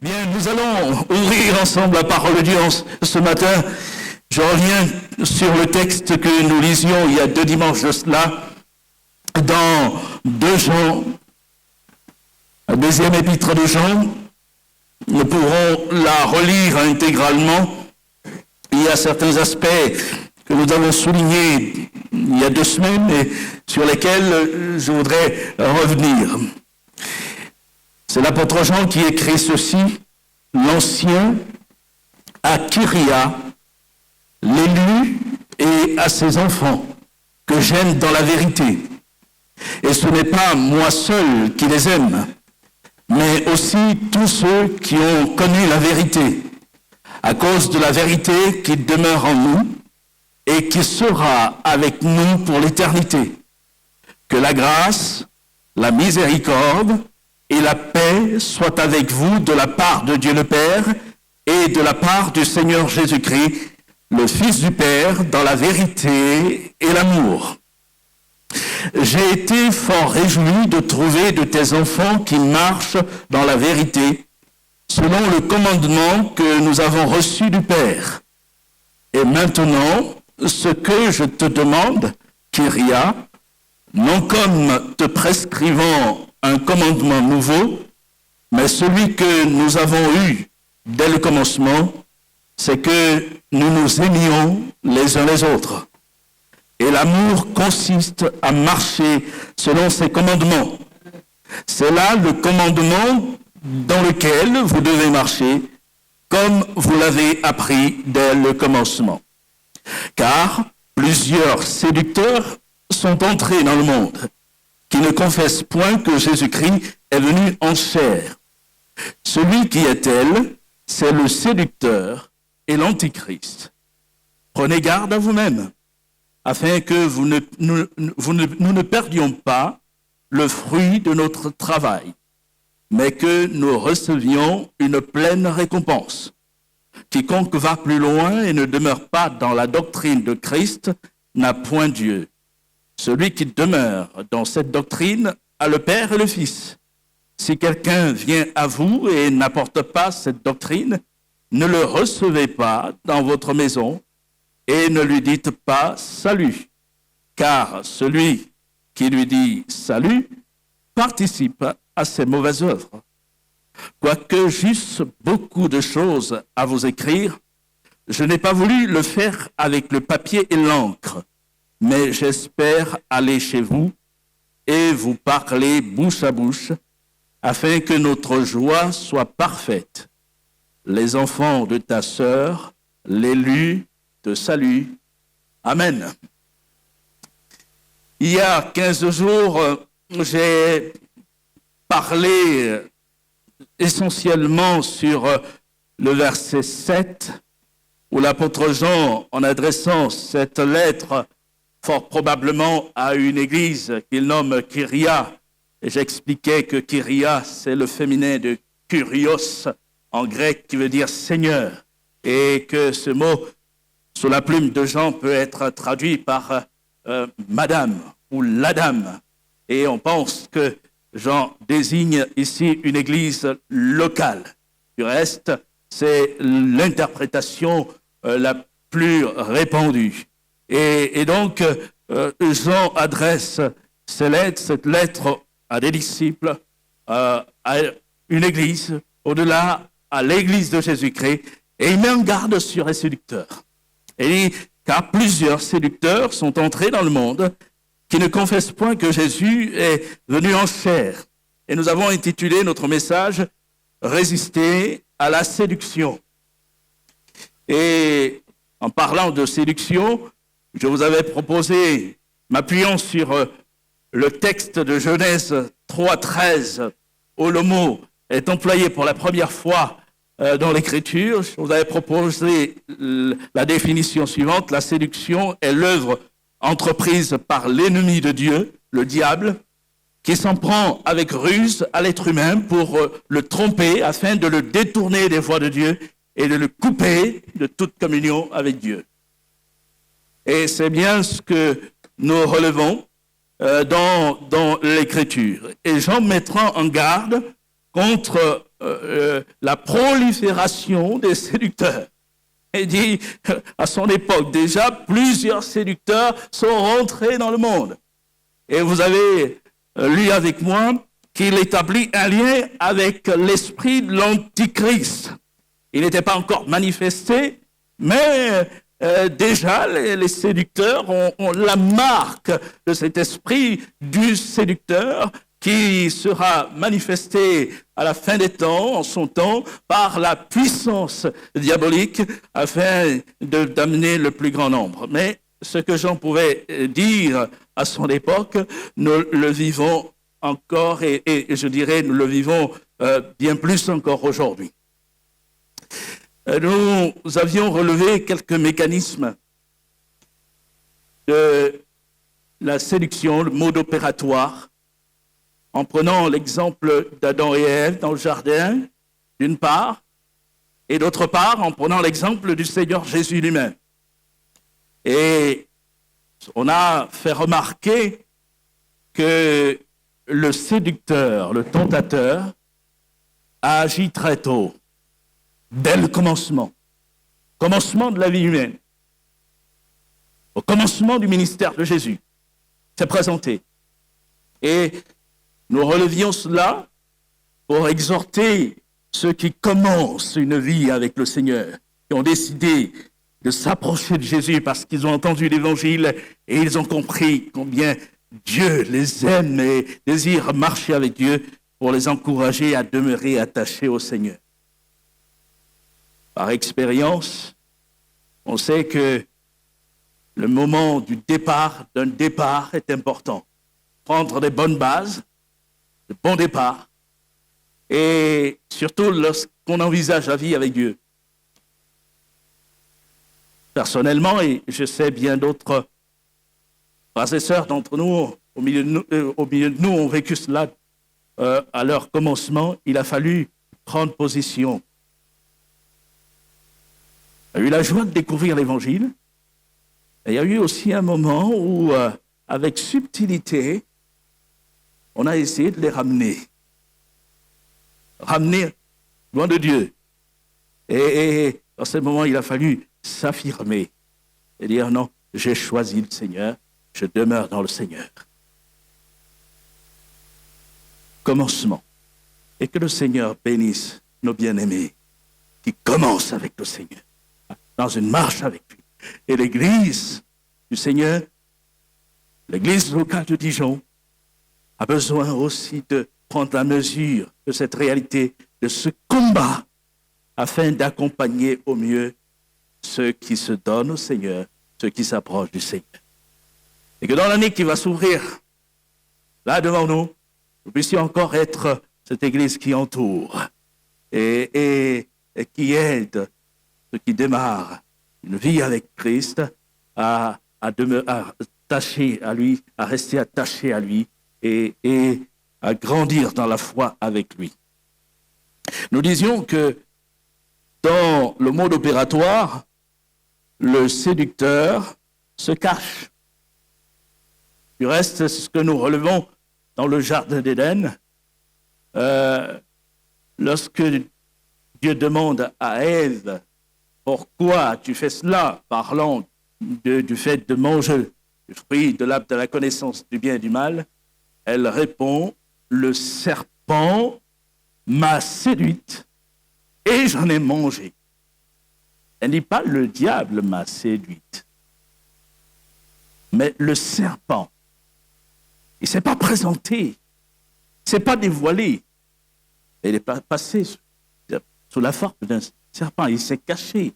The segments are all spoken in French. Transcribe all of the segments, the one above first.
Bien, nous allons ouvrir ensemble la parole de Dieu ce matin. Je reviens sur le texte que nous lisions il y a 2 dimanches de cela, dans 2 Jean, la 2e épître de Jean. Nous pourrons la relire intégralement. Il y a certains aspects que nous avons soulignés il y a 2 semaines et sur lesquels je voudrais revenir. C'est l'apôtre Jean qui écrit ceci: l'ancien à Kyria, l'élu et à ses enfants, que j'aime dans la vérité. Et ce n'est pas moi seul qui les aime, mais aussi tous ceux qui ont connu la vérité, à cause de la vérité qui demeure en nous et qui sera avec nous pour l'éternité. Que la grâce, la miséricorde et la paix soient avec vous de la part de Dieu le Père et de la part du Seigneur Jésus-Christ, le Fils du Père, dans la vérité et l'amour. J'ai été fort réjoui de trouver de tes enfants qui marchent dans la vérité, selon le commandement que nous avons reçu du Père. Et maintenant, ce que je te demande, Kyria, non comme te prescrivant un commandement nouveau, mais celui que nous avons eu dès le commencement, c'est que nous nous aimions les uns les autres. Et l'amour consiste à marcher selon ses commandements. C'est là le commandement dans lequel vous devez marcher, comme vous l'avez appris dès le commencement. Car plusieurs séducteurs sont entrés dans le monde, qui ne confessent point que Jésus-Christ est venu en chair. Celui qui est elle, c'est le séducteur et l'antichrist. Prenez garde à vous-même, afin que nous ne perdions pas le fruit de notre travail, mais que nous recevions une pleine récompense. Quiconque va plus loin et ne demeure pas dans la doctrine de Christ n'a point Dieu. Celui qui demeure dans cette doctrine a le Père et le Fils. Si quelqu'un vient à vous et n'apporte pas cette doctrine, ne le recevez pas dans votre maison et ne lui dites pas salut, car celui qui lui dit salut participe à ses mauvaises œuvres. Quoique j'eusse beaucoup de choses à vous écrire, je n'ai pas voulu le faire avec le papier et l'encre, mais j'espère aller chez vous et vous parler bouche à bouche, afin que notre joie soit parfaite. Les enfants de ta sœur, l'élu, te saluent. Amen. Il y a 15 jours, j'ai parlé essentiellement sur le verset 7, où l'apôtre Jean, en adressant cette lettre fort probablement à une église qu'il nomme Kyria, et j'expliquais que Kyria, c'est le féminin de Kyrios, en grec, qui veut dire Seigneur, et que ce mot, sous la plume de Jean, peut être traduit par Madame ou la Dame. Et on pense que Jean désigne ici une église locale. Du reste, c'est l'interprétation la plus répandue. Et donc, Jean adresse cette lettre à des disciples, à une église, au-delà, à l'église de Jésus-Christ, et il met en garde sur les séducteurs. Et car plusieurs séducteurs sont entrés dans le monde qui ne confessent point que Jésus est venu en chair. Et nous avons intitulé notre message « Résister à la séduction ». Et en parlant de séduction, je vous avais proposé, m'appuyant sur le texte de Genèse 3:13, où le mot est employé pour la première fois dans l'Écriture, je vous avais proposé la définition suivante: la séduction est l'œuvre entreprise par l'ennemi de Dieu, le diable, qui s'en prend avec ruse à l'être humain pour le tromper afin de le détourner des voies de Dieu et de le couper de toute communion avec Dieu. Et c'est bien ce que nous relevons dans l'Écriture. Et Jean mettra en garde contre la prolifération des séducteurs. Il dit, à son époque déjà, plusieurs séducteurs sont rentrés dans le monde. Et vous avez lu avec moi qu'il établit un lien avec l'esprit de l'Antichrist. Il n'était pas encore manifesté, mais déjà les séducteurs ont la marque de cet esprit du séducteur qui sera manifesté à la fin des temps, en son temps, par la puissance diabolique afin d'amener le plus grand nombre. Mais ce que Jean pouvait dire à son époque, nous le vivons encore et je dirais nous le vivons bien plus encore aujourd'hui. Nous avions relevé quelques mécanismes de la séduction, le mode opératoire, en prenant l'exemple d'Adam et Ève dans le jardin, d'une part, et d'autre part, en prenant l'exemple du Seigneur Jésus lui-même. Et on a fait remarquer que le séducteur, le tentateur, a agi très tôt, dès le commencement de la vie humaine, au commencement du ministère de Jésus, s'est présenté. Et nous relevions cela pour exhorter ceux qui commencent une vie avec le Seigneur, qui ont décidé de s'approcher de Jésus parce qu'ils ont entendu l'Évangile et ils ont compris combien Dieu les aime et désire marcher avec Dieu pour les encourager à demeurer attachés au Seigneur. Par expérience, on sait que le moment d'un départ est important. Prendre des bonnes bases, de bons départs, et surtout lorsqu'on envisage la vie avec Dieu. Personnellement, et je sais bien d'autres frères et sœurs d'entre nous, au milieu de nous, ont vécu cela à leur commencement, il a fallu prendre position. Il y a eu la joie de découvrir l'Évangile, et il y a eu aussi un moment où, avec subtilité, on a essayé de les ramener loin de Dieu. Et dans ce moment, il a fallu s'affirmer et dire non, j'ai choisi le Seigneur, je demeure dans le Seigneur. Commencement. Et que le Seigneur bénisse nos bien-aimés qui commencent avec le Seigneur, dans une marche avec lui. Et l'Église du Seigneur, l'Église locale de Dijon, a besoin aussi de prendre la mesure de cette réalité, de ce combat, afin d'accompagner au mieux ceux qui se donnent au Seigneur, ceux qui s'approchent du Seigneur. Et que dans l'année qui va s'ouvrir, là devant nous, nous puissions encore être cette Église qui entoure et qui aide ceux qui démarrent une vie avec Christ à attacher à lui, à rester attaché à lui et à grandir dans la foi avec lui. Nous disions que dans le mode opératoire, le séducteur se cache. Du reste, c'est ce que nous relevons dans le jardin d'Éden. Lorsque Dieu demande à Ève « Pourquoi tu fais cela ?» parlant du fait de manger le fruit de l'arbre de la connaissance du bien et du mal, elle répond « Le serpent m'a séduite et j'en ai mangé. » Elle ne dit pas « Le diable m'a séduite », mais le serpent. Il ne s'est pas présenté, il ne s'est pas dévoilé. Il est passé sous la forme d'un serpent, il s'est caché.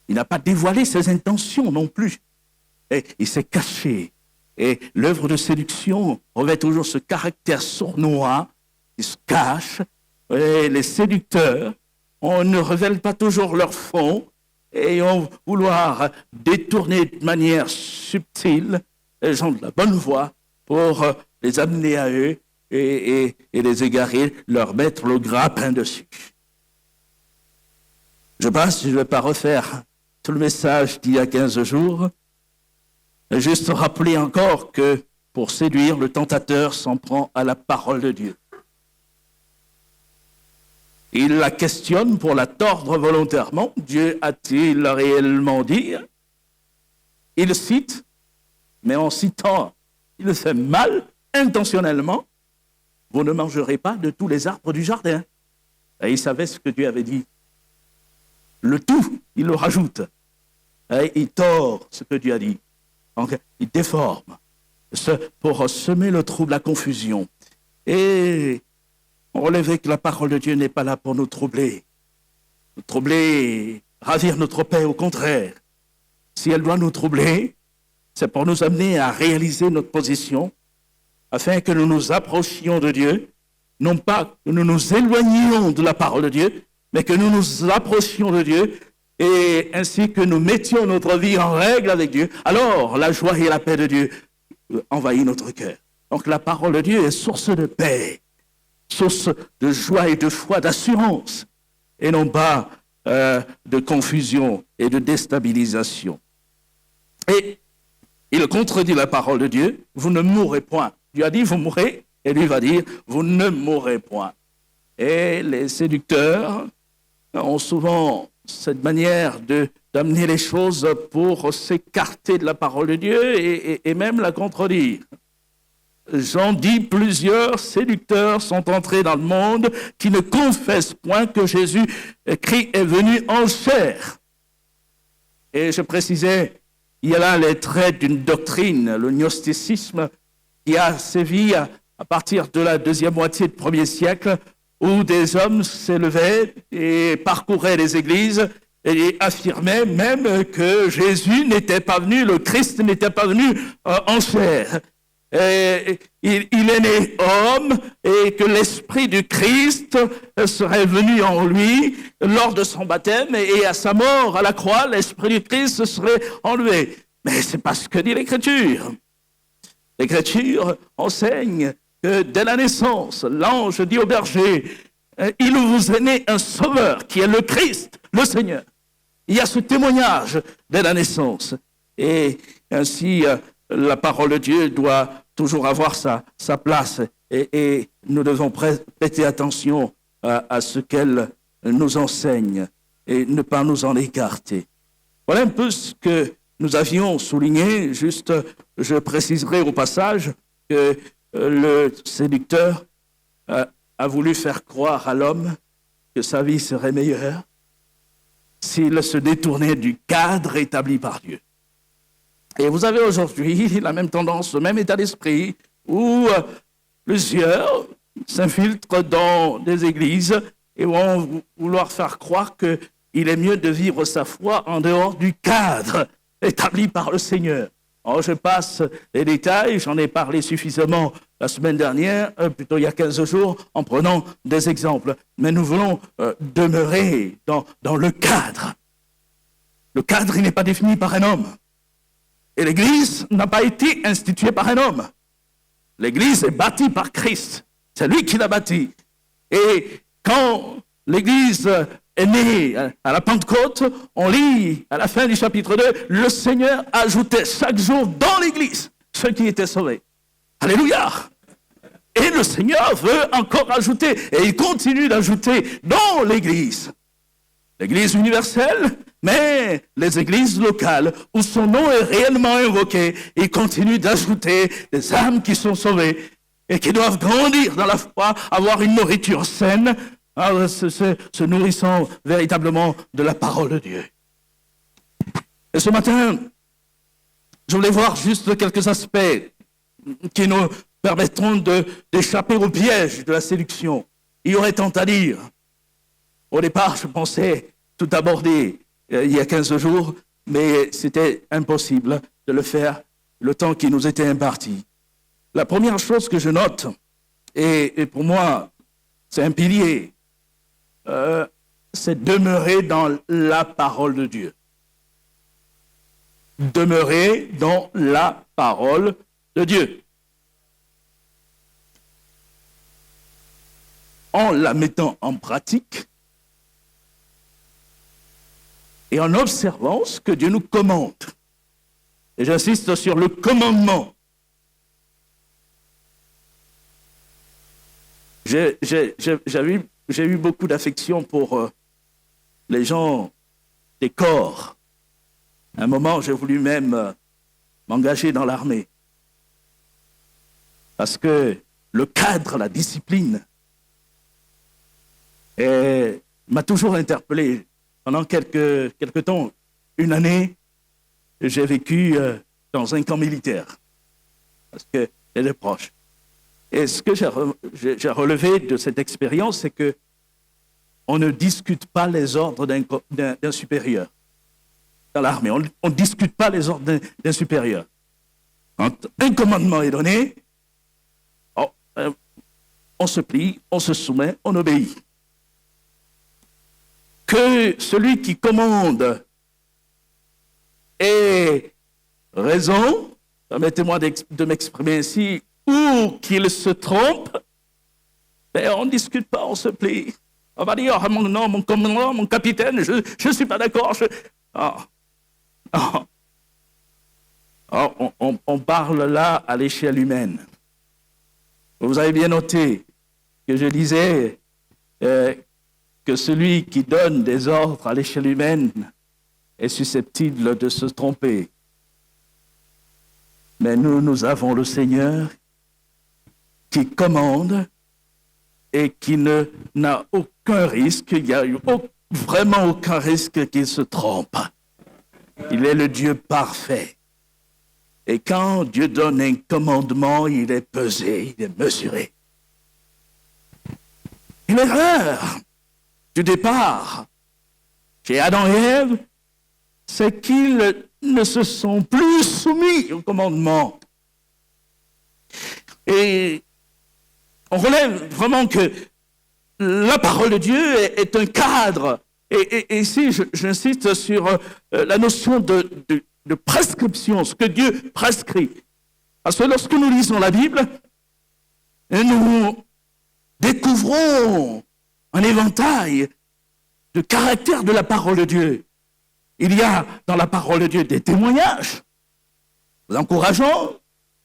Il n'a pas dévoilé ses intentions non plus. Et il s'est caché. Et l'œuvre de séduction revêt toujours ce caractère sournois, il se cache. Et les séducteurs, on ne révèle pas toujours leur fond et on vouloir détourner de manière subtile les gens de la bonne voie pour les amener à eux et les égarer, leur mettre le grappin dessus. Je ne vais pas refaire tout le message d'il y a 15 jours, juste rappeler encore que pour séduire, le tentateur s'en prend à la parole de Dieu. Il la questionne pour la tordre volontairement. Dieu a-t-il réellement dit? Il cite, mais en citant, il fait mal intentionnellement. Vous ne mangerez pas de tous les arbres du jardin. Et il savait ce que Dieu avait dit. Le tout, il le rajoute. Et il tord ce que Dieu a dit. Donc, il déforme pour semer le trouble, la confusion. Et on relève que la parole de Dieu n'est pas là pour nous troubler. Nous troubler, ravir notre paix, au contraire. Si elle doit nous troubler, c'est pour nous amener à réaliser notre position, afin que nous nous approchions de Dieu, non pas que nous nous éloignions de la parole de Dieu, mais que nous nous approchions de Dieu, et ainsi que nous mettions notre vie en règle avec Dieu. Alors, la joie et la paix de Dieu envahissent notre cœur. Donc, la parole de Dieu est source de paix, source de joie et de foi, d'assurance, et non pas de confusion et de déstabilisation. Et il contredit la parole de Dieu, vous ne mourrez point. Dieu a dit, vous mourrez, et lui va dire, vous ne mourrez point. Et les séducteurs ont souvent cette manière d'amener les choses pour s'écarter de la parole de Dieu et même la contredire. Jean dit, plusieurs séducteurs sont entrés dans le monde qui ne confessent point que Jésus-Christ est venu en chair. Et je précisais, il y a là les traits d'une doctrine, le gnosticisme, qui a sévi à partir de la deuxième moitié du 1er siècle, où des hommes s'élevaient et parcouraient les églises et affirmaient même que Jésus n'était pas venu, le Christ n'était pas venu en chair. Et il est né homme et que l'esprit du Christ serait venu en lui lors de son baptême et à sa mort à la croix, l'esprit du Christ serait enlevé. Mais c'est pas ce que dit l'Écriture. L'Écriture enseigne que dès la naissance, l'ange dit au berger, il vous est né un sauveur qui est le Christ, le Seigneur. Il y a ce témoignage dès la naissance. Et ainsi, la parole de Dieu doit toujours avoir sa place et nous devons prêter attention à ce qu'elle nous enseigne et ne pas nous en écarter. Voilà un peu ce que nous avions souligné. Juste, je préciserai au passage que le séducteur a voulu faire croire à l'homme que sa vie serait meilleure s'il se détournait du cadre établi par Dieu. Et vous avez aujourd'hui la même tendance, le même état d'esprit, où plusieurs s'infiltrent dans des églises et vont vouloir faire croire qu'il est mieux de vivre sa foi en dehors du cadre établi par le Seigneur. Alors je passe les détails, j'en ai parlé suffisamment la semaine dernière, plutôt il y a 15 jours, en prenant des exemples. Mais nous voulons demeurer dans le cadre. Le cadre, il n'est pas défini par un homme. Et l'Église n'a pas été instituée par un homme. L'Église est bâtie par Christ. C'est lui qui l'a bâtie. Et quand l'Église est née à la Pentecôte, on lit à la fin du chapitre 2, le Seigneur ajoutait chaque jour dans l'Église ceux qui étaient sauvés. Alléluia! Et le Seigneur veut encore ajouter, et il continue d'ajouter dans l'Église. L'Église universelle, mais les églises locales où son nom est réellement invoqué, il continue d'ajouter des âmes qui sont sauvées et qui doivent grandir dans la foi, avoir une nourriture saine, se nourrissant véritablement de la parole de Dieu. Et ce matin, je voulais voir juste quelques aspects qui nous permettront d'échapper au piège de la séduction. Il y aurait tant à dire. Au départ, je pensais tout aborder il y a 15 jours, mais c'était impossible de le faire le temps qui nous était imparti. La première chose que je note, et pour moi, c'est un pilier, c'est demeurer dans la parole de Dieu. Demeurer dans la parole de Dieu. En la mettant en pratique et en observant ce que Dieu nous commande. Et j'insiste sur le commandement. J'ai vu j'ai eu beaucoup d'affection pour les gens des corps. À un moment, j'ai voulu même m'engager dans l'armée. Parce que le cadre, la discipline, m'a toujours interpellé. Pendant quelque temps, une année, j'ai vécu dans un camp militaire. Parce que j'étais proche. Et ce que j'ai relevé de cette expérience, c'est que on ne discute pas les ordres d'un supérieur. Dans l'armée, on ne discute pas les ordres d'un supérieur. Quand un commandement est donné, on se plie, on se soumet, on obéit. Que celui qui commande ait raison, permettez-moi de m'exprimer ainsi, ou qu'il se trompe, ben on ne discute pas, on se plie. On va dire, non, mon commandant, mon capitaine, je ne suis pas d'accord. On parle là à l'échelle humaine. Vous avez bien noté que je disais que celui qui donne des ordres à l'échelle humaine est susceptible de se tromper. Mais nous avons le Seigneur qui commande et qui n'a aucun risque, il n'y a vraiment aucun risque qu'il se trompe. Il est le Dieu parfait. Et quand Dieu donne un commandement, il est pesé, il est mesuré. Et l'erreur du départ chez Adam et Ève, c'est qu'ils ne se sont plus soumis au commandement. Et on relève vraiment que la parole de Dieu est un cadre. Et ici, j'insiste sur la notion de prescription, ce que Dieu prescrit. Parce que lorsque nous lisons la Bible, nous découvrons un éventail de caractères de la parole de Dieu. Il y a dans la parole de Dieu des témoignages, des encourageants,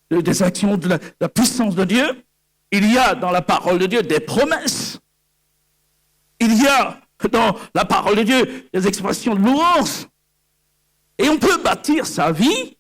des actions de la puissance de Dieu. Il y a dans la parole de Dieu des promesses. Il y a dans la parole de Dieu des expressions de louange. Et on peut bâtir sa vie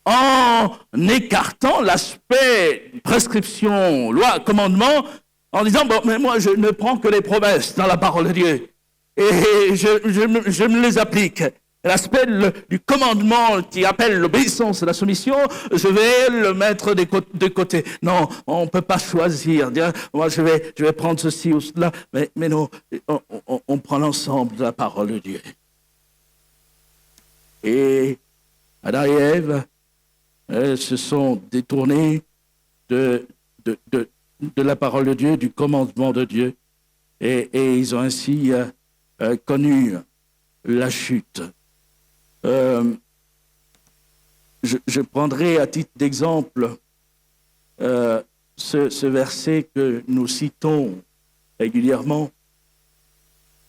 en écartant l'aspect prescription, loi, commandement, en disant, bon, mais moi je ne prends que les promesses dans la parole de Dieu. Et je me les applique. L'aspect du commandement qui appelle l'obéissance et la soumission, je vais le mettre de côté. Non, on ne peut pas choisir. Dire, moi, je vais prendre ceci ou cela. Mais non, on prend l'ensemble de la parole de Dieu. Et Adam et Ève se sont détournés de la parole de Dieu, du commandement de Dieu. Et ils ont ainsi connu la chute. Je prendrai à titre d'exemple ce verset que nous citons régulièrement,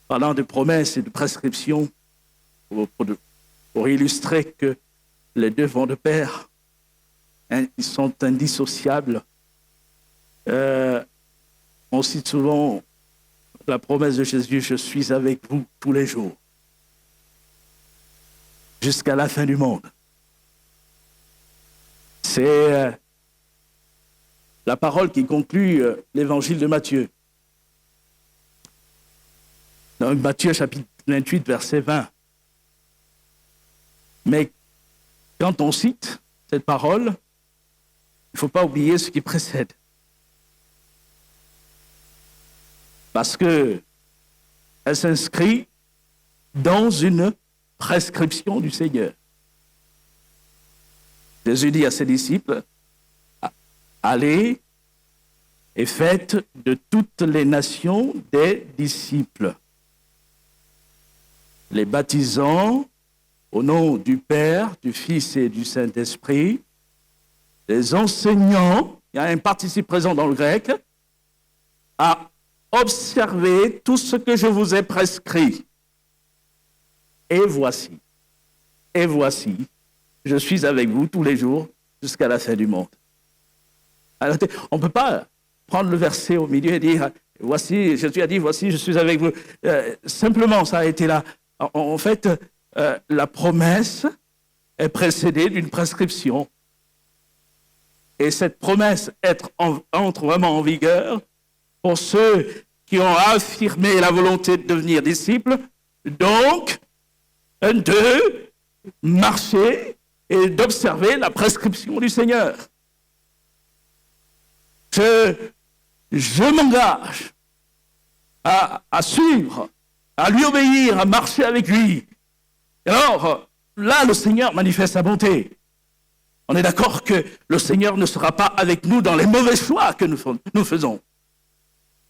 parlant de promesses et de prescriptions, pour illustrer que les deux vont de pair, ils sont indissociables. On cite souvent la promesse de Jésus, je suis avec vous tous les jours, jusqu'à la fin du monde. C'est la parole qui conclut l'évangile de Matthieu. Dans Matthieu chapitre 28, verset 20. Mais quand on cite cette parole, il ne faut pas oublier ce qui précède. Parce qu'elle s'inscrit dans une prescription du Seigneur. Jésus dit à ses disciples, allez et faites de toutes les nations des disciples, les baptisant au nom du Père, du Fils et du Saint-Esprit, les enseignant, il y a un participe présent dans le grec, à observer tout ce que je vous ai prescrit. Et voici, je suis avec vous tous les jours jusqu'à la fin du monde. Alors, on ne peut pas prendre le verset au milieu et dire, voici, Jésus a dit, voici, je suis avec vous. Simplement, ça a été là. En fait, la promesse est précédée d'une prescription. Et cette promesse entre vraiment en vigueur pour ceux qui ont affirmé la volonté de devenir disciples, donc de marcher et d'observer la prescription du Seigneur. Je m'engage à suivre, à lui obéir, à marcher avec lui. Alors, là, le Seigneur manifeste sa bonté. On est d'accord que le Seigneur ne sera pas avec nous dans les mauvais choix que nous faisons.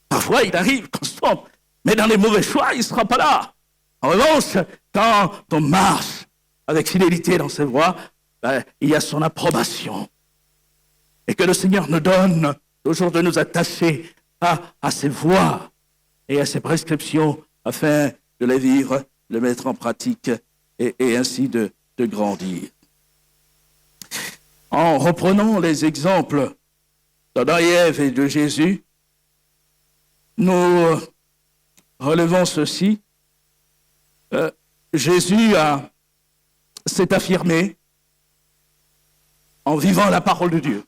Parfois, il arrive qu'on se trompe, mais dans les mauvais choix, il ne sera pas là. En revanche, quand on marche avec fidélité dans ses voies, il y a son approbation. Et que le Seigneur nous donne toujours de nous attacher à ses voies et à ses prescriptions afin de les vivre, de les mettre en pratique et ainsi de grandir. En reprenant les exemples d'Adam et Ève et de Jésus, nous relevons ceci. Jésus s'est affirmé en vivant la parole de Dieu,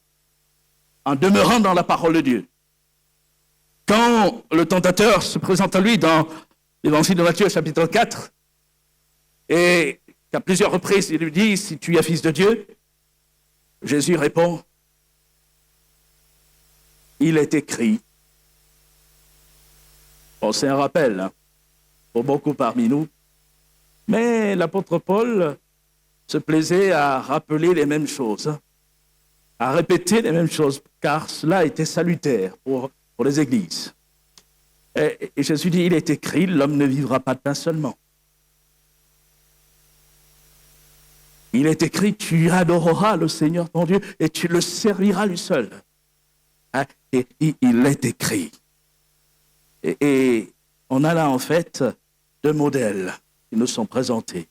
en demeurant dans la parole de Dieu. Quand le tentateur se présente à lui dans l'évangile de Matthieu, chapitre 4, et qu'à plusieurs reprises il lui dit « Si tu es fils de Dieu », Jésus répond « Il est écrit ». Bon, c'est un rappel pour beaucoup parmi nous, mais l'apôtre Paul se plaisait à rappeler les mêmes choses, à répéter les mêmes choses, car cela était salutaire pour les églises. Et Jésus dit, il est écrit, l'homme ne vivra pas de pain seulement. Il est écrit, tu adoreras le Seigneur ton Dieu et tu le serviras lui seul. Et il est écrit. Et on a là en fait deux modèles qui nous sont présentés.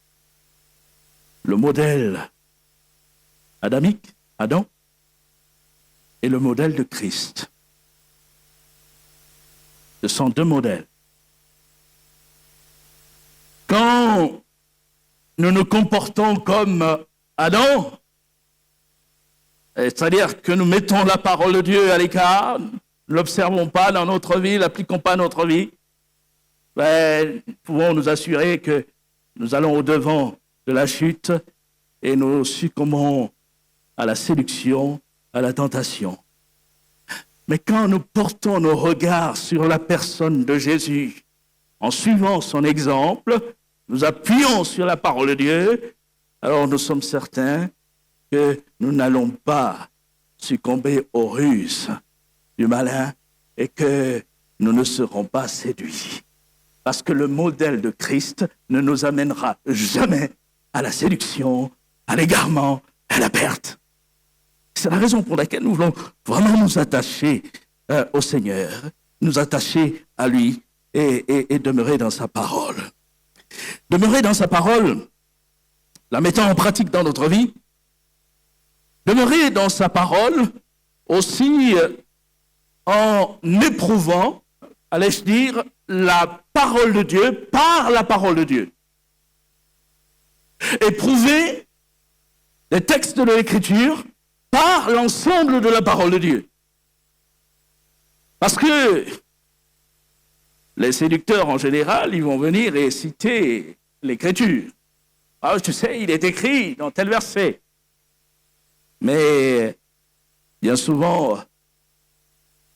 Le modèle adamique, Adam, et le modèle de Christ. Ce sont deux modèles. Quand nous nous comportons comme Adam, c'est-à-dire que nous mettons la parole de Dieu à l'écart, ne l'observons pas dans notre vie, ne l'appliquons pas à notre vie, nous pouvons nous assurer que nous allons au-devant de la chute et nous succombons à la séduction, à la tentation. Mais quand nous portons nos regards sur la personne de Jésus, en suivant son exemple, nous appuyons sur la parole de Dieu, alors nous sommes certains que nous n'allons pas succomber aux ruses du malin et que nous ne serons pas séduits. Parce que le modèle de Christ ne nous amènera jamais à la séduction, à l'égarement, à la perte. C'est la raison pour laquelle nous voulons vraiment nous attacher au Seigneur, nous attacher à lui et demeurer dans sa parole. Demeurer dans sa parole, la mettant en pratique dans notre vie, demeurer dans sa parole aussi en éprouvant, allais-je dire, la parole de Dieu par la parole de Dieu. Éprouver les textes de l'Écriture par l'ensemble de la parole de Dieu. Parce que les séducteurs, en général, ils vont venir et citer l'Écriture. Ah, tu sais, il est écrit dans tel verset. Mais bien souvent,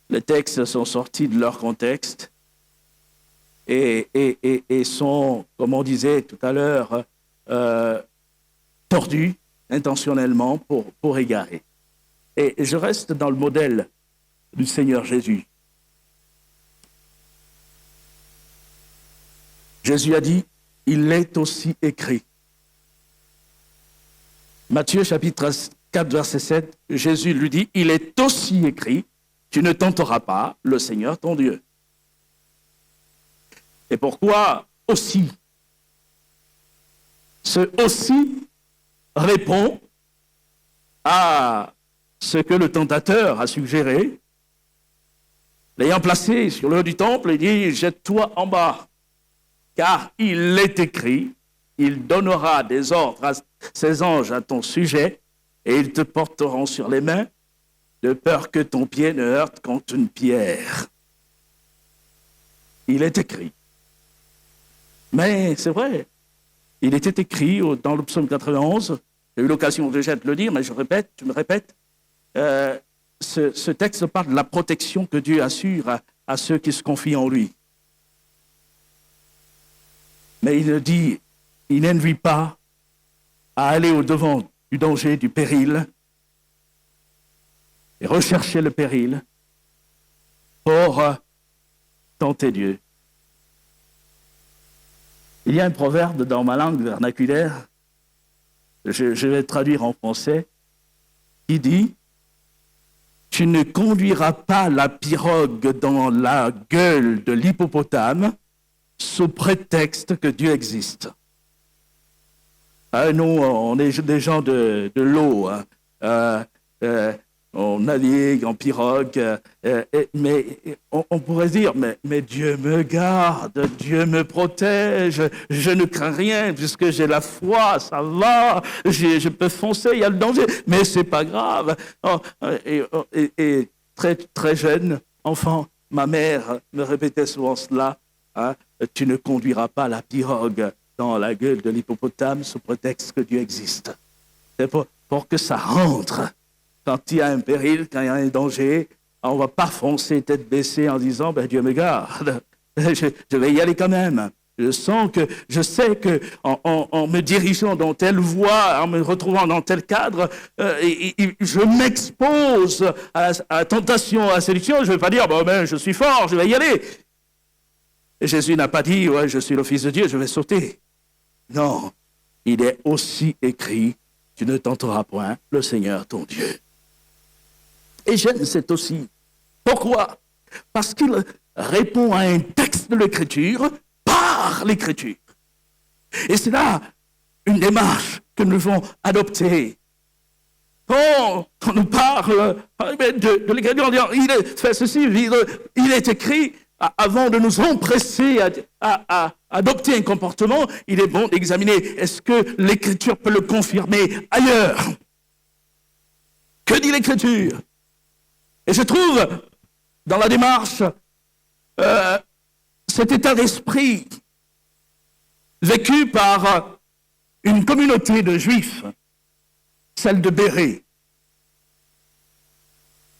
les textes sont sortis de leur contexte et sont, comme on disait tout à l'heure, tordus intentionnellement pour égarer. Et je reste dans le modèle du Seigneur Jésus. Jésus a dit, il est aussi écrit. Matthieu chapitre 4, verset 7, Jésus lui dit, il est aussi écrit, tu ne tenteras pas le Seigneur ton Dieu. Et pourquoi aussi? Ce aussi répond à ce que le tentateur a suggéré, L'ayant placé sur le haut du temple, il dit, jette-toi en bas, car il est écrit, il donnera des ordres à ses anges à ton sujet, et ils te porteront sur les mains, de peur que ton pied ne heurte contre une pierre. Il est écrit. Mais c'est vrai, il était écrit dans le psaume 91, j'ai eu l'occasion déjà de le dire, mais je me répète, ce texte parle de la protection que Dieu assure à ceux qui se confient en lui. Mais il dit, il n'invite pas à aller au-devant du danger, du péril, et rechercher le péril pour tenter Dieu. Il y a un proverbe dans ma langue vernaculaire, je vais traduire en français, qui dit « Tu ne conduiras pas la pirogue dans la gueule de l'hippopotame sous prétexte que Dieu existe. » Nous, on est des gens de l'eau, on navigue en pirogue, mais on pourrait dire, mais Dieu me garde, Dieu me protège, je ne crains rien puisque j'ai la foi, ça va, je peux foncer, il y a le danger, mais c'est pas grave. Et très, très jeune, enfant, ma mère me répétait souvent cela, tu ne conduiras pas la pirogue dans la gueule de l'hippopotame sous prétexte que Dieu existe. C'est pour que ça rentre. Quand il y a un péril, quand il y a un danger, on ne va pas foncer tête baissée en disant Dieu me garde, je vais y aller quand même. Je sais que en me dirigeant dans telle voie, en me retrouvant dans tel cadre, je m'expose à la tentation, à la séduction. Je ne vais pas dire je suis fort, je vais y aller. Et Jésus n'a pas dit je suis le Fils de Dieu, je vais sauter. Non, il est aussi écrit tu ne tenteras point le Seigneur ton Dieu. Et j'aime cet aussi. Pourquoi? Parce qu'il répond à un texte de l'Écriture par l'Écriture. Et c'est là une démarche que nous devons adopter. Quand on nous parle de l'Écriture, on dit il est fait ceci, il est écrit, avant de nous empresser à adopter un comportement, il est bon d'examiner est-ce que l'Écriture peut le confirmer ailleurs. Que dit l'Écriture? Et je trouve dans la démarche cet état d'esprit vécu par une communauté de Juifs, celle de Bérée.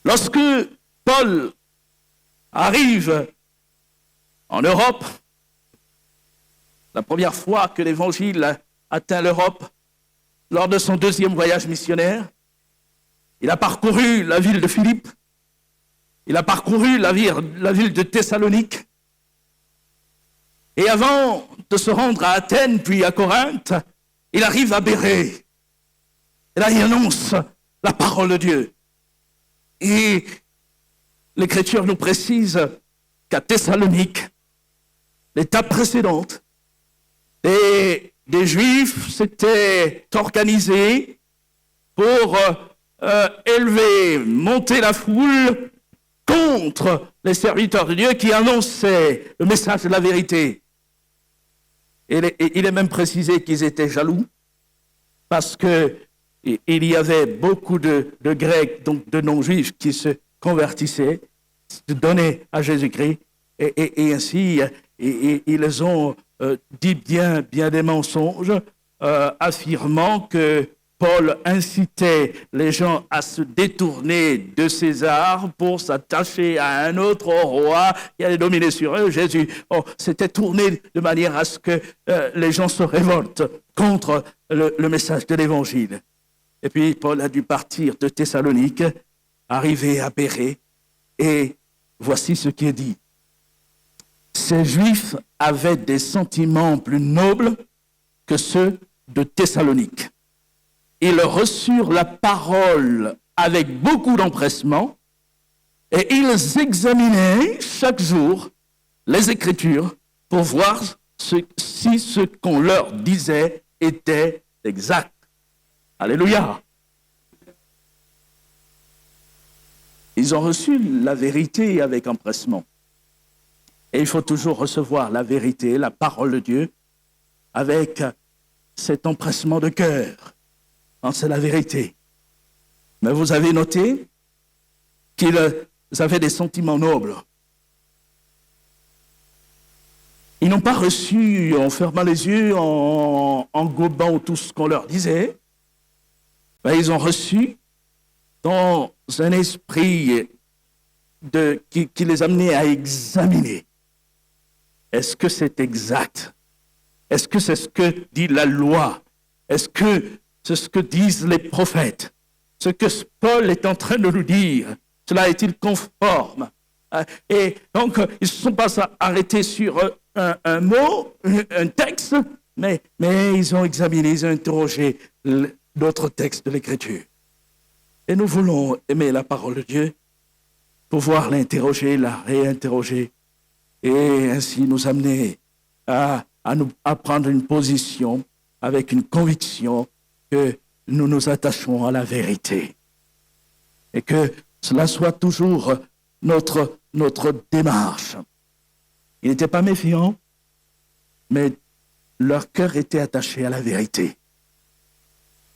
Lorsque Paul arrive en Europe, la première fois que l'Évangile atteint l'Europe, lors de son deuxième voyage missionnaire, il a parcouru la ville de Philippe, il a parcouru la ville de Thessalonique, et avant de se rendre à Athènes, puis à Corinthe, il arrive à Bérée. Et là, il annonce la parole de Dieu. Et l'Écriture nous précise qu'à Thessalonique, l'étape précédente, des Juifs s'étaient organisés pour monter la foule contre les serviteurs de Dieu qui annonçaient le message de la vérité. Et il est même précisé qu'ils étaient jaloux parce qu'il y avait beaucoup de Grecs, donc de non-juifs, qui se convertissaient, se donnaient à Jésus-Christ, et ainsi ils ont dit bien des mensonges, affirmant que Paul incitait les gens à se détourner de César pour s'attacher à un autre roi qui allait dominer sur eux, Jésus. C'était tourné de manière à ce que les gens se révoltent contre le message de l'Évangile. Et puis Paul a dû partir de Thessalonique, arriver à Bérée, et voici ce qui est dit. Ces Juifs avaient des sentiments plus nobles que ceux de Thessalonique. Ils reçurent la parole avec beaucoup d'empressement et ils examinaient chaque jour les Écritures pour voir si ce qu'on leur disait était exact. Alléluia. Ils ont reçu la vérité avec empressement. Et il faut toujours recevoir la vérité, la parole de Dieu, avec cet empressement de cœur. C'est la vérité. Mais vous avez noté qu'ils avaient des sentiments nobles. Ils n'ont pas reçu en fermant les yeux, en gobant tout ce qu'on leur disait. Mais ils ont reçu dans un esprit qui les amenait à examiner. Est-ce que c'est exact? Est-ce que c'est ce que dit la loi? Est-ce que c'est ce que disent les prophètes? Ce que Paul est en train de nous dire, cela est-il conforme? Et donc, ils ne se sont pas arrêtés sur un mot, un texte, mais ils ont examiné, ils ont interrogé d'autres textes de l'Écriture. Et nous voulons aimer la parole de Dieu, pouvoir l'interroger, la réinterroger, et ainsi nous amener à prendre une position avec une conviction que nous nous attachons à la vérité. Et que cela soit toujours notre démarche. Ils n'étaient pas méfiants, mais leur cœur était attaché à la vérité.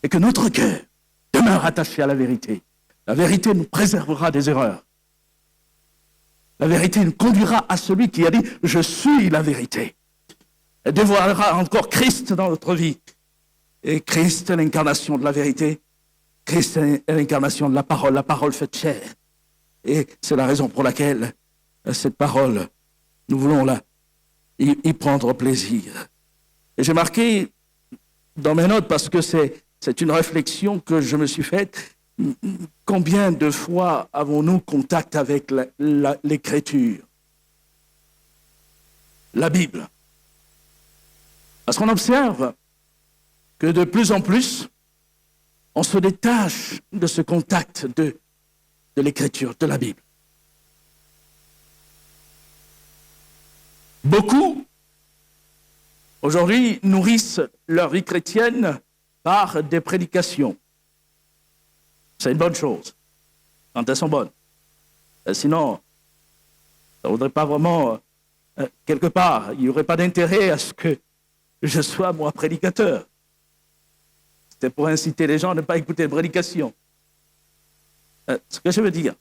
Et que notre cœur demeure attaché à la vérité. La vérité nous préservera des erreurs. La vérité nous conduira à celui qui a dit « Je suis la vérité ». Elle dévoilera encore Christ dans notre vie. Et Christ est l'incarnation de la vérité. Christ est l'incarnation de la parole faite chair. Et c'est la raison pour laquelle cette parole, nous voulons y prendre plaisir. Et j'ai marqué dans mes notes, parce que c'est une réflexion que je me suis faite, combien de fois avons-nous contact avec l'Écriture, la Bible? Parce qu'on observe que de plus en plus, on se détache de ce contact de l'Écriture, de la Bible. Beaucoup, aujourd'hui, nourrissent leur vie chrétienne par des prédications. C'est une bonne chose, quand elles sont bonnes. Sinon, ça ne voudrait pas vraiment, quelque part, il n'y aurait pas d'intérêt à ce que je sois, moi, prédicateur. C'était pour inciter les gens à ne pas écouter les prédications. Ce que je veux dire,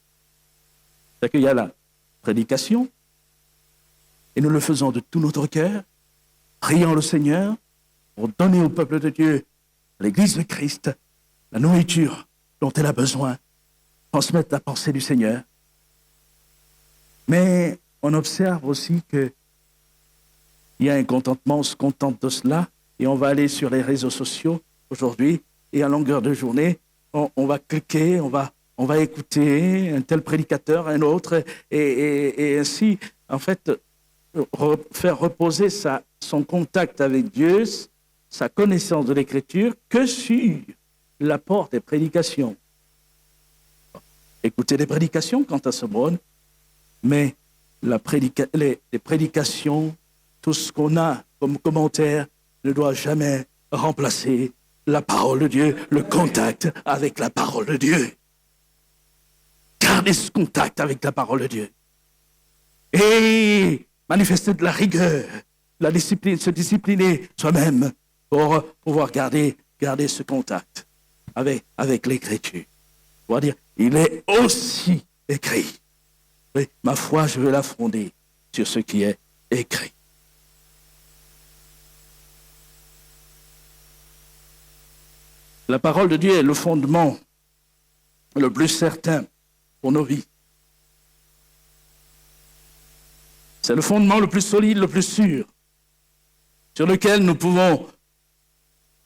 c'est qu'il y a la prédication, et nous le faisons de tout notre cœur, priant le Seigneur pour donner au peuple de Dieu, à l'Église de Christ, la nourriture dont elle a besoin, transmettre la pensée du Seigneur. Mais on observe aussi qu'il y a un contentement, on se contente de cela, et on va aller sur les réseaux sociaux aujourd'hui, et à longueur de journée, on va cliquer, on va écouter un tel prédicateur, un autre, et ainsi, en fait, faire reposer son contact avec Dieu, sa connaissance de l'Écriture, que sur l'apport des prédications. Écouter les prédications quand elles sont bonnes, mais les prédications, tout ce qu'on a comme commentaire ne doit jamais remplacer la parole de Dieu, le contact avec la parole de Dieu. Gardez ce contact avec la parole de Dieu. Et manifester de la rigueur, la discipline, se discipliner soi-même pour pouvoir garder ce contact avec l'Écriture. On va dire, il est aussi écrit. Oui, ma foi, je veux la fonder sur ce qui est écrit. La parole de Dieu est le fondement le plus certain pour nos vies. C'est le fondement le plus solide, le plus sûr, sur lequel nous pouvons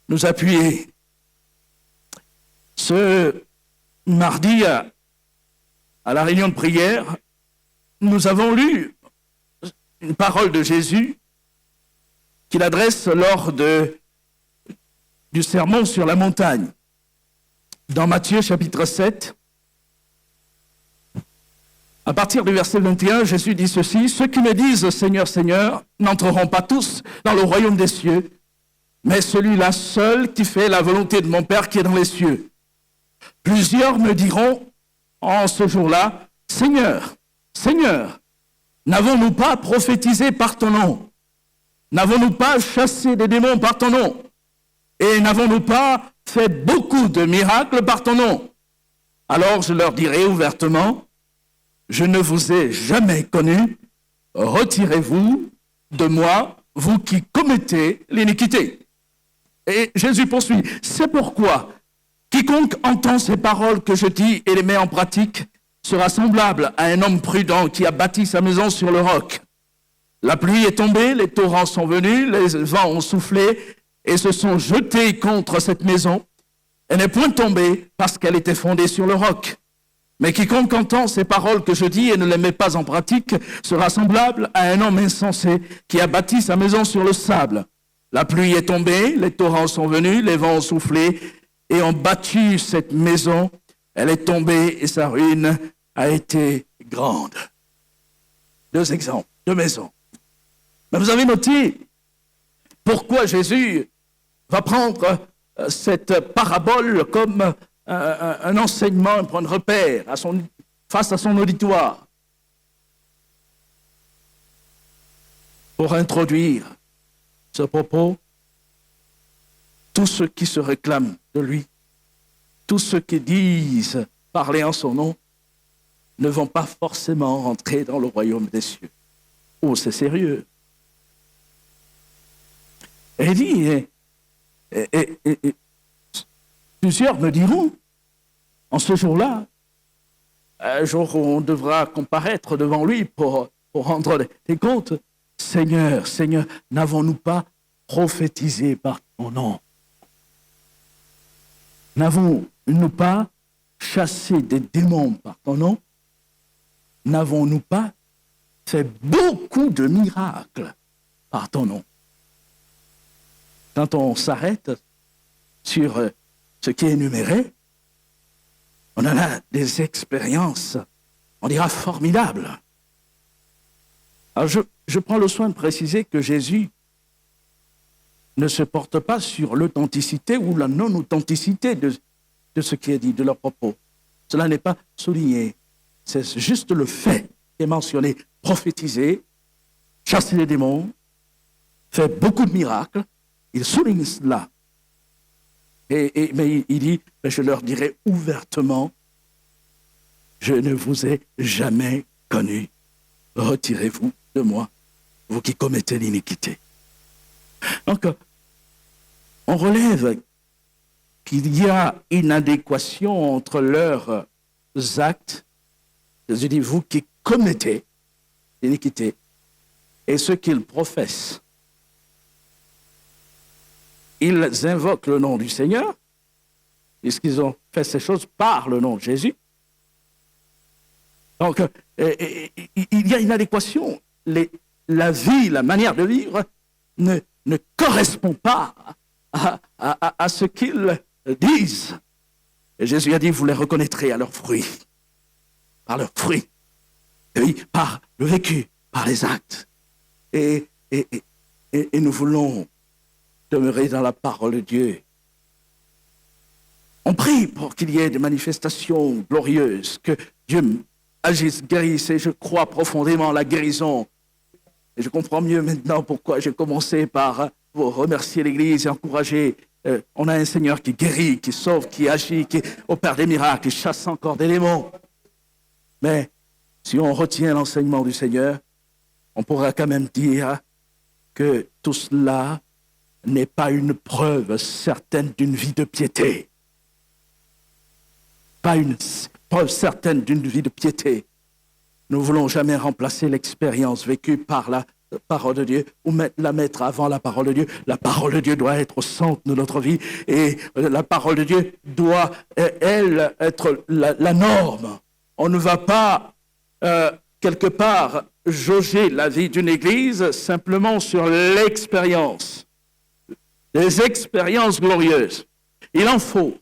nous appuyer. Ce mardi, à la réunion de prière, nous avons lu une parole de Jésus qu'il adresse lors du sermon sur la montagne. Dans Matthieu chapitre 7, à partir du verset 21, Jésus dit ceci: « Ceux qui me disent Seigneur, Seigneur, n'entreront pas tous dans le royaume des cieux, mais celui-là seul qui fait la volonté de mon Père qui est dans les cieux. Plusieurs me diront, en ce jour-là, « Seigneur, Seigneur, n'avons-nous pas prophétisé par ton nom? N'avons-nous pas chassé des démons par ton nom? Et n'avons-nous pas fait beaucoup de miracles par ton nom? Alors je leur dirai ouvertement, je ne vous ai jamais connu, retirez-vous de moi, vous qui commettez l'iniquité. » Et Jésus poursuit, c'est pourquoi quiconque entend ces paroles que je dis et les met en pratique sera semblable à un homme prudent qui a bâti sa maison sur le roc. La pluie est tombée, les torrents sont venus, les vents ont soufflé et se sont jetés contre cette maison. Elle n'est point tombée parce qu'elle était fondée sur le roc. Mais quiconque entend ces paroles que je dis et ne les met pas en pratique sera semblable à un homme insensé qui a bâti sa maison sur le sable. La pluie est tombée, les torrents sont venus, les vents ont soufflé et ont battu cette maison. Elle est tombée et sa ruine a été grande. 2 exemples, 2 maisons. Mais vous avez noté pourquoi Jésus va prendre cette parabole comme un enseignement, un point de repère face à son auditoire. Pour introduire ce propos, tous ceux qui se réclament de lui, tous ceux qui disent parler en son nom, ne vont pas forcément rentrer dans le royaume des cieux. Oh, c'est sérieux. Et il dit, et plusieurs me diront, en ce jour-là, un jour où on devra comparaître devant lui pour rendre des comptes, « Seigneur, Seigneur, n'avons-nous pas prophétisé par ton nom? N'avons-nous pas chassé des démons par ton nom? N'avons-nous pas fait beaucoup de miracles par ton nom? » Quand on s'arrête sur ce qui est énuméré, on en a des expériences, on dira formidables. Alors je prends le soin de préciser que Jésus ne se porte pas sur l'authenticité ou la non-authenticité de ce qui est dit, de leurs propos. Cela n'est pas souligné. C'est juste le fait qui est mentionné. Prophétiser, chasser les démons, faire beaucoup de miracles. Il souligne cela. Mais il dit, je leur dirai ouvertement, je ne vous ai jamais connu. Retirez-vous de moi, vous qui commettez l'iniquité. Donc, on relève qu'il y a une adéquation entre leurs actes, je dis vous qui commettez l'iniquité, et ce qu'ils professent. Ils invoquent le nom du Seigneur, puisqu'ils ont fait ces choses par le nom de Jésus. Donc, il y a une adéquation. La vie, la manière de vivre ne correspond pas à ce qu'ils disent. Et Jésus a dit, vous les reconnaîtrez à leurs fruits. Par leurs fruits. Et oui, par le vécu, par les actes. Et nous voulons demeurer dans la parole de Dieu. On prie pour qu'il y ait des manifestations glorieuses, que Dieu agisse, guérisse, et je crois profondément à la guérison. Et je comprends mieux maintenant pourquoi j'ai commencé par vous remercier l'Église et encourager. On a un Seigneur qui guérit, qui sauve, qui agit, qui opère des miracles, qui chasse encore des démons. Mais si on retient l'enseignement du Seigneur, on pourra quand même dire que tout cela n'est pas une preuve certaine d'une vie de piété. Pas une preuve certaine d'une vie de piété. Nous ne voulons jamais remplacer l'expérience vécue par la parole de Dieu ou la mettre avant la parole de Dieu. La parole de Dieu doit être au centre de notre vie et la parole de Dieu doit, elle, être la norme. On ne va pas, quelque part, jauger la vie d'une église simplement sur l'expérience. Des expériences glorieuses. Il en faut.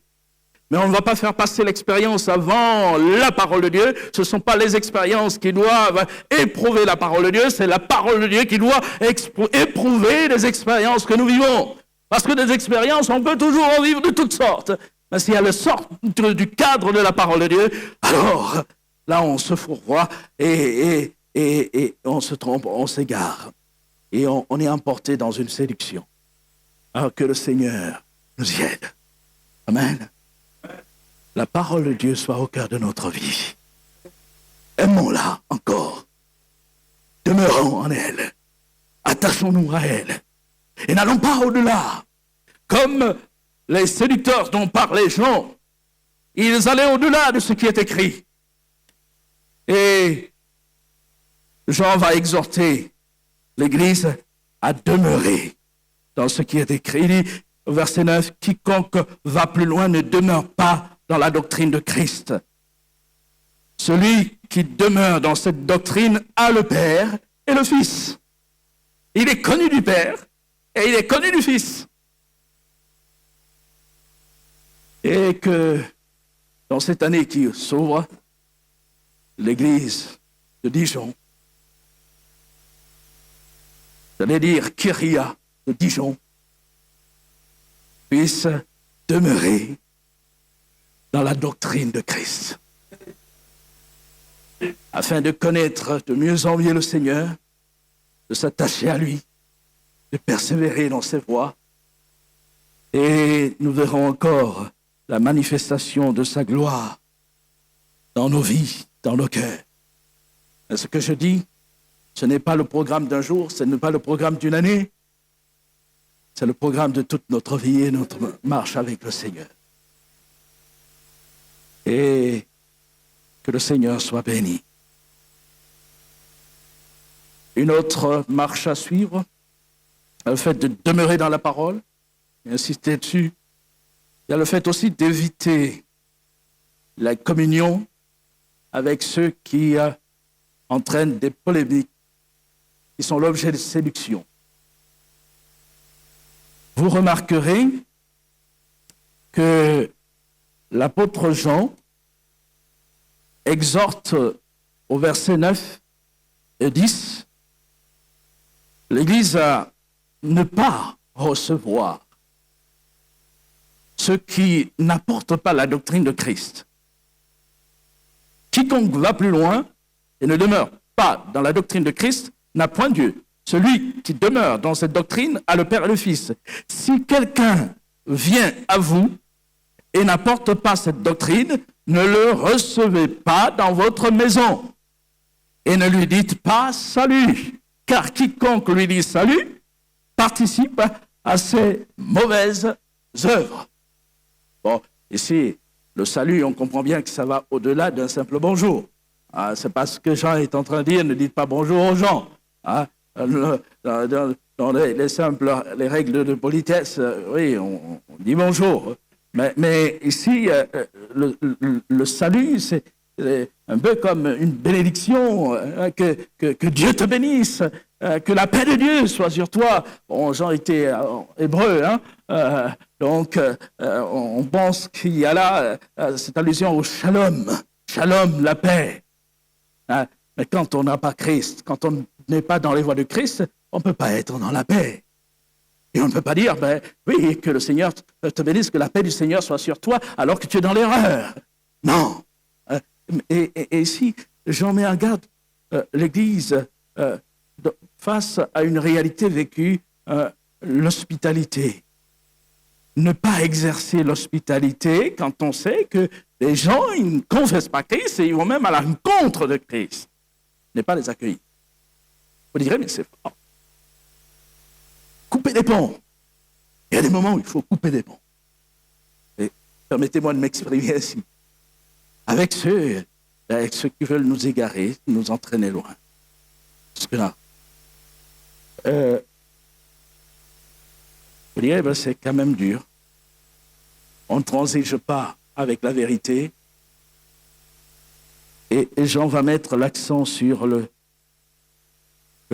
Mais on ne va pas faire passer l'expérience avant la parole de Dieu. Ce ne sont pas les expériences qui doivent éprouver la parole de Dieu, c'est la parole de Dieu qui doit éprouver les expériences que nous vivons. Parce que des expériences, on peut toujours en vivre de toutes sortes. mais si elle sort du cadre de la parole de Dieu, alors là on se fourvoie et on se trompe, on s'égare. Et on est emporté dans une séduction. Alors que le Seigneur nous y aide. Amen. La parole de Dieu soit au cœur de notre vie. Aimons-la encore. Demeurons en elle. Attachons-nous à elle. Et n'allons pas au-delà. Comme les séducteurs dont parlait Jean, ils allaient au-delà de ce qui est écrit. Et Jean va exhorter l'Église à demeurer dans ce qui est écrit. Il dit, au verset 9, « Quiconque va plus loin ne demeure pas dans la doctrine de Christ. Celui qui demeure dans cette doctrine a le Père et le Fils. » Il est connu du Père et il est connu du Fils. Et que dans cette année qui s'ouvre, l'Église de Dijon, j'allais dire Kyria de Dijon, puisse demeurer dans la doctrine de Christ, afin de connaître de mieux en mieux le Seigneur, de s'attacher à lui, de persévérer dans ses voies, et nous verrons encore la manifestation de sa gloire dans nos vies, dans nos cœurs. Et ce que je dis, ce n'est pas le programme d'un jour, ce n'est pas le programme d'une année, c'est le programme de toute notre vie et notre marche avec le Seigneur. Et que le Seigneur soit béni. Une autre marche à suivre, le fait de demeurer dans la parole, et insister dessus. Il y a le fait aussi d'éviter la communion avec ceux qui entraînent des polémiques, qui sont l'objet de séduction. Vous remarquerez que l'apôtre Jean exhorte au verset 9 et 10 l'Église à ne pas recevoir ceux qui n'apportent pas la doctrine de Christ. Quiconque va plus loin et ne demeure pas dans la doctrine de Christ n'a point Dieu. Celui qui demeure dans cette doctrine a le Père et le Fils. Si quelqu'un vient à vous et n'apporte pas cette doctrine, ne le recevez pas dans votre maison et ne lui dites pas salut, car quiconque lui dit salut participe à ses mauvaises œuvres. Bon, ici, le salut, on comprend bien que ça va au-delà d'un simple bonjour. Ah, c'est parce que Jean est en train de dire, ne dites pas bonjour aux gens. Ah, dans les règles de politesse, oui, on dit bonjour. Mais ici, le salut, c'est un peu comme une bénédiction, que Dieu te bénisse, que la paix de Dieu soit sur toi. Bon, Jean était hébreu, hein, donc on pense qu'il y a là cette allusion au shalom, shalom, la paix. Hein, mais quand on n'a pas Christ, quand on n'est pas dans les voies de Christ, on ne peut pas être dans la paix. Et on ne peut pas dire, ben oui, que le Seigneur te bénisse, que la paix du Seigneur soit sur toi, alors que tu es dans l'erreur. Non. Et ici, j'en mets en garde l'Église face à une réalité vécue, l'hospitalité. Ne pas exercer l'hospitalité quand on sait que les gens, ils ne confessent pas Christ et ils vont même à la rencontre de Christ. Ne pas les accueillir. Vous direz, mais c'est fort. Couper des ponts. Il y a des moments où il faut couper des ponts. Et permettez-moi de m'exprimer ainsi. Avec ceux qui veulent nous égarer, nous entraîner loin. Parce que là, vous direz, ben, c'est quand même dur. On ne transige pas avec la vérité. Et Jean va mettre l'accent sur le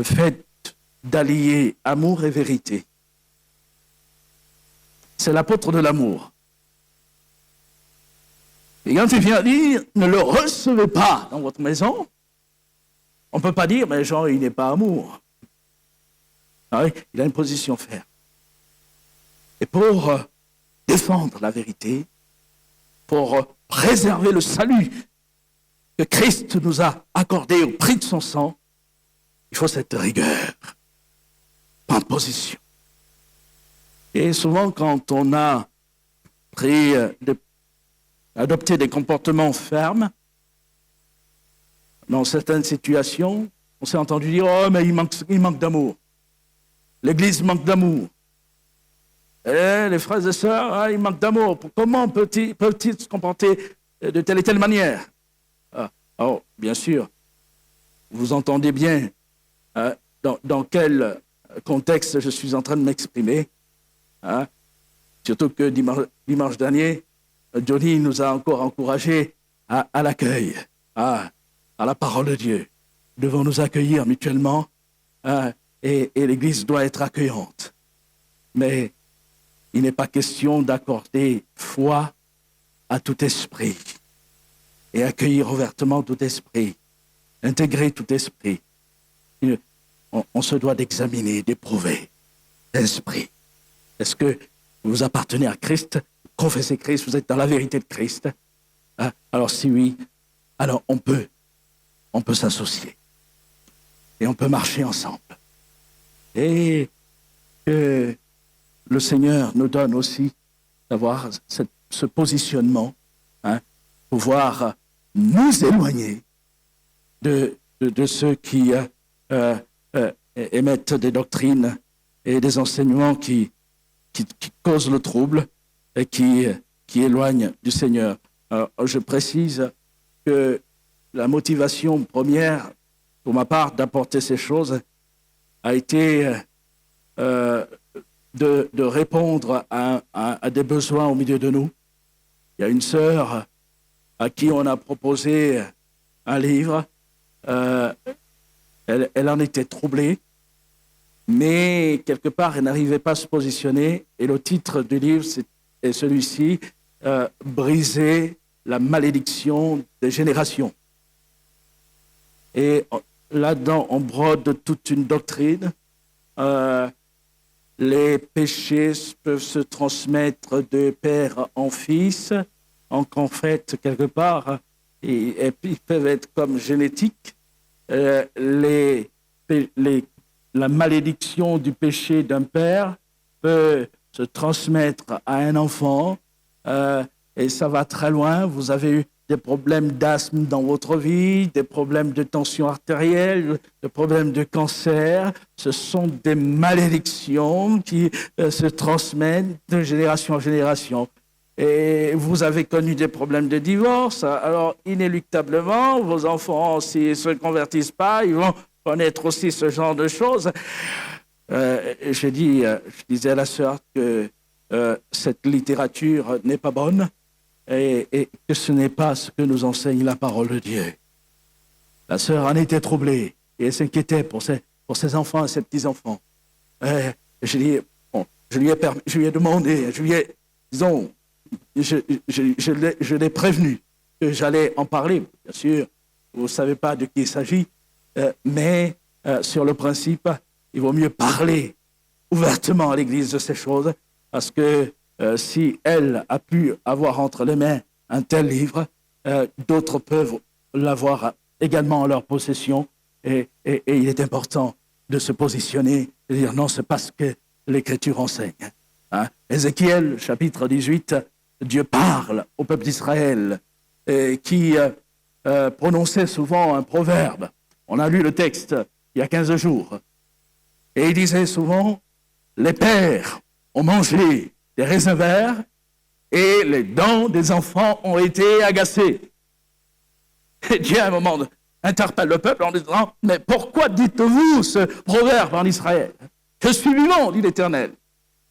fait d'allier amour et vérité. C'est l'apôtre de l'amour. Et quand il vient dire, ne le recevez pas dans votre maison, on ne peut pas dire, mais Jean, il n'est pas amour. Ah oui, il a une position ferme. Et pour défendre la vérité, pour préserver le salut que Christ nous a accordé au prix de son sang, il faut cette rigueur, en position. Et souvent, quand on a adopté des comportements fermes, dans certaines situations, on s'est entendu dire « Oh, mais il manque d'amour. L'Église manque d'amour. Et les frères et sœurs, il manque d'amour. Comment peuvent-ils se comporter de telle et telle manière ?» Alors, bien sûr, vous entendez bien dans quel contexte je suis en train de m'exprimer. Surtout que dimanche dernier, Johnny nous a encore encouragés à l'accueil, à la parole de Dieu. Nous devons nous accueillir mutuellement et l'Église doit être accueillante. Mais il n'est pas question d'accorder foi à tout esprit et accueillir ouvertement tout esprit, intégrer tout esprit. On se doit d'examiner, d'éprouver l'esprit. Est-ce que vous appartenez à Christ, confessez Christ, vous êtes dans la vérité de Christ? Alors si oui, alors on peut s'associer et on peut marcher ensemble. Et que le Seigneur nous donne aussi d'avoir ce positionnement, pouvoir nous éloigner de ceux qui émettent des doctrines et des enseignements qui causent le trouble et qui éloignent du Seigneur. Alors, je précise que la motivation première, pour ma part, d'apporter ces choses a été de répondre à des besoins au milieu de nous. Il y a une sœur à qui on a proposé un livre. Elle en était troublée, mais quelque part, elle n'arrivait pas à se positionner. Et le titre du livre est celui-ci, Briser la malédiction des générations. Et là-dedans, on brode toute une doctrine. Les péchés peuvent se transmettre de père en fils, en fait, quelque part, et ils peuvent être comme génétiques. La malédiction du péché d'un père peut se transmettre à un enfant, et ça va très loin. Vous avez eu des problèmes d'asthme dans votre vie, des problèmes de tension artérielle, des problèmes de cancer. Ce sont des malédictions qui se transmettent de génération en génération. Et vous avez connu des problèmes de divorce, alors inéluctablement, vos enfants, s'ils ne se convertissent pas, ils vont connaître aussi ce genre de choses. Je disais à la sœur que cette littérature n'est pas bonne et que ce n'est pas ce que nous enseigne la parole de Dieu. La sœur en était troublée et elle s'inquiétait pour ses enfants et ses petits-enfants. Je lui ai demandé, je l'ai prévenu que j'allais en parler. Bien sûr, vous ne savez pas de qui il s'agit, mais sur le principe, il vaut mieux parler ouvertement à l'Église de ces choses, parce que si elle a pu avoir entre les mains un tel livre, d'autres peuvent l'avoir également en leur possession, et il est important de se positionner et de dire non, c'est pas ce que l'Écriture enseigne. Ézéchiel, chapitre 18, Dieu parle au peuple d'Israël qui prononçait souvent un proverbe. On a lu le texte il y a 15 jours. Et il disait souvent, les pères ont mangé des raisins verts et les dents des enfants ont été agacées. Et Dieu, à un moment, interpelle le peuple en disant, mais pourquoi dites-vous ce proverbe en Israël? Je suis vivant, dit l'Éternel.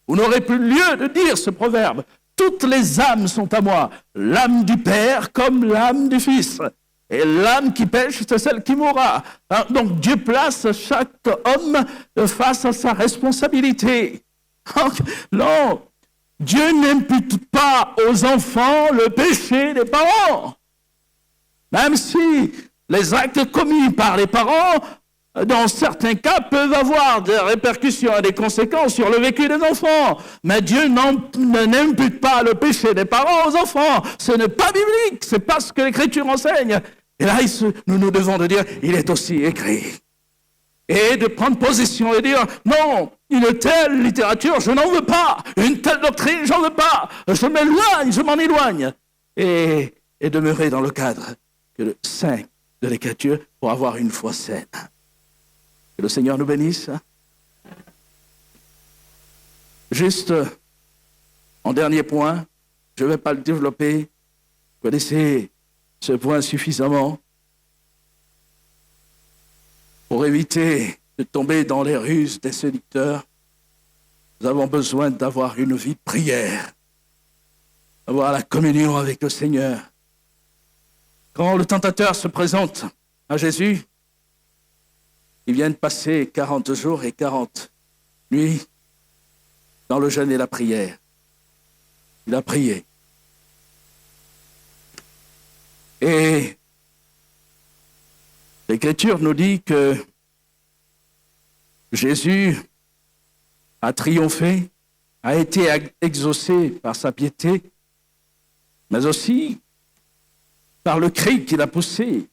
Vous n'aurez plus lieu de dire ce proverbe. Toutes les âmes sont à moi, l'âme du Père comme l'âme du Fils. Et l'âme qui pêche, c'est celle qui mourra. Donc Dieu place chaque homme face à sa responsabilité. Non, Dieu n'impute pas aux enfants le péché des parents. Même si les actes commis par les parents dans certains cas, peuvent avoir des répercussions et des conséquences sur le vécu des enfants. Mais Dieu n'impute pas le péché des parents aux enfants. Ce n'est pas biblique, c'est pas ce que l'Écriture enseigne. Et là, nous devons de dire, il est aussi écrit. Et de prendre position et dire, non, une telle littérature, je n'en veux pas. Une telle doctrine, j'en veux pas. Je m'éloigne, je m'en éloigne. Et demeurer dans le cadre saint de l'Écriture pour avoir une foi saine. Que le Seigneur nous bénisse. Juste, en dernier point, je ne vais pas le développer. Vous connaissez ce point suffisamment pour éviter de tomber dans les ruses des séducteurs. Nous avons besoin d'avoir une vie de prière, d'avoir la communion avec le Seigneur. Quand le tentateur se présente à Jésus, il vient de passer 40 jours et 40 nuits dans le jeûne et la prière. Il a prié. Et l'Écriture nous dit que Jésus a triomphé, a été exaucé par sa piété, mais aussi par le cri qu'il a poussé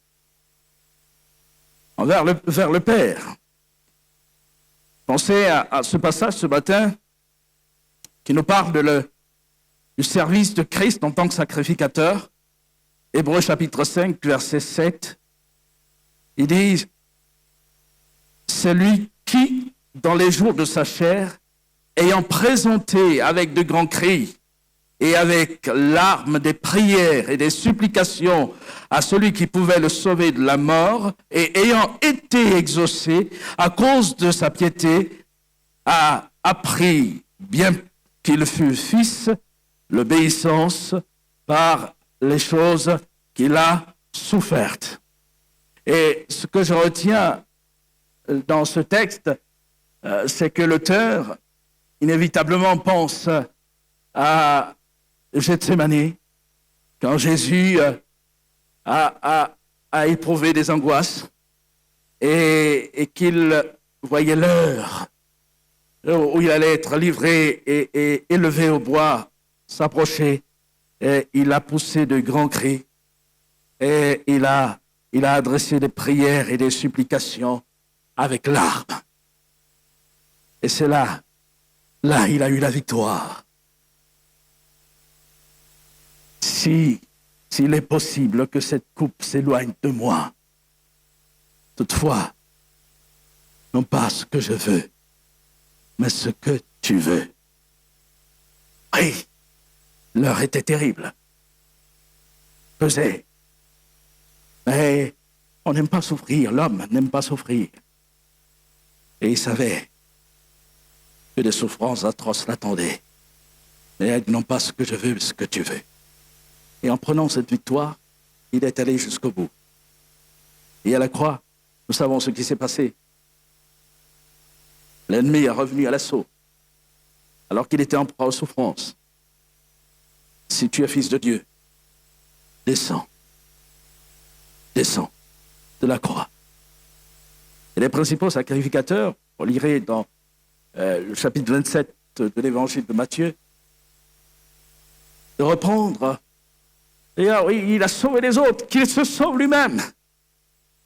vers le Père. Pensez à ce passage ce matin qui nous parle du service de Christ en tant que sacrificateur. Hébreux chapitre 5, verset 7. Il dit, c'est lui qui, dans les jours de sa chair, ayant présenté avec de grands cris et avec larmes des prières et des supplications à celui qui pouvait le sauver de la mort, et ayant été exaucé à cause de sa piété, a appris, bien qu'il fût fils, l'obéissance par les choses qu'il a souffertes. Et ce que je retiens dans ce texte, c'est que l'auteur, inévitablement, pense à Gethsémani, quand Jésus a éprouvé des angoisses et qu'il voyait l'heure où il allait être livré et élevé au bois s'approcher, et il a poussé de grands cris et il a adressé des prières et des supplications avec larmes. Et c'est là il a eu la victoire. S'il est possible que cette coupe s'éloigne de moi, toutefois, non pas ce que je veux, mais ce que tu veux. Oui, l'heure était terrible. Pesait. Mais on n'aime pas souffrir, l'homme n'aime pas souffrir. Et il savait que des souffrances atroces l'attendaient. Mais non pas ce que je veux, mais ce que tu veux. Et en prenant cette victoire, il est allé jusqu'au bout. Et à la croix, nous savons ce qui s'est passé. L'ennemi est revenu à l'assaut, alors qu'il était en proie aux souffrances. Si tu es fils de Dieu, descends de la croix. Et les principaux sacrificateurs, on lirait dans le chapitre 27 de l'évangile de Matthieu, de reprendre, et oui, il a sauvé les autres, qu'il se sauve lui-même,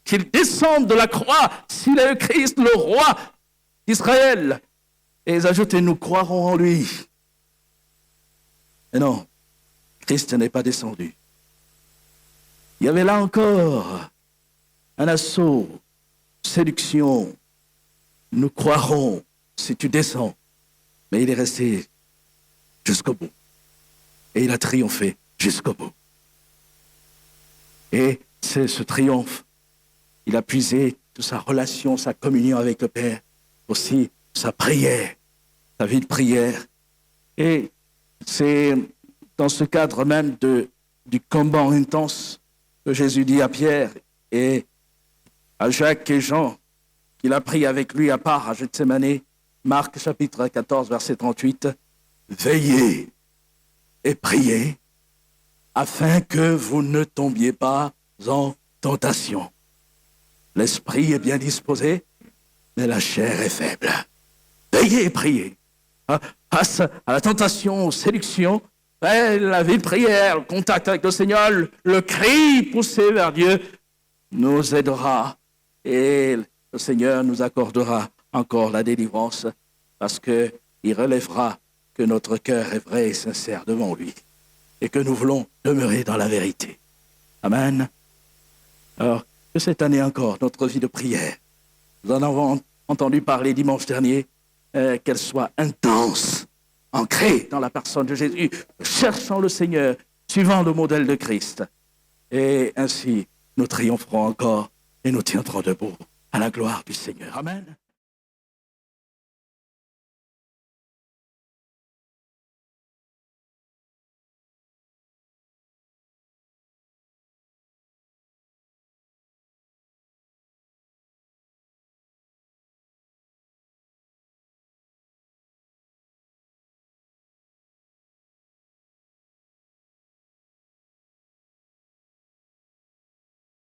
qu'il descende de la croix, s'il est le Christ, le roi d'Israël. Et ils ajoutent, nous croirons en lui. Mais non, Christ n'est pas descendu. Il y avait là encore un assaut, séduction. Nous croirons si tu descends. Mais il est resté jusqu'au bout. Et il a triomphé jusqu'au bout. Et c'est ce triomphe. Il a puisé toute sa relation, sa communion avec le Père, aussi sa prière, sa vie de prière. Et c'est dans ce cadre même du combat intense que Jésus dit à Pierre et à Jacques et Jean, qu'il a pris avec lui à part à Gethsémani, Marc chapitre 14, verset 38, « Veillez et priez afin que vous ne tombiez pas en tentation. » L'esprit est bien disposé, mais la chair est faible. Veillez et priez. Face à la tentation, aux séductions, la vie de prière, le contact avec le Seigneur, le cri poussé vers Dieu nous aidera et le Seigneur nous accordera encore la délivrance parce qu'il relèvera que notre cœur est vrai et sincère devant lui et que nous voulons demeurer dans la vérité. Amen. Alors, que cette année encore, notre vie de prière, nous en avons entendu parler dimanche dernier, qu'elle soit intense, ancrée dans la personne de Jésus, cherchant le Seigneur, suivant le modèle de Christ. Et ainsi, nous triompherons encore et nous tiendrons debout à la gloire du Seigneur. Amen.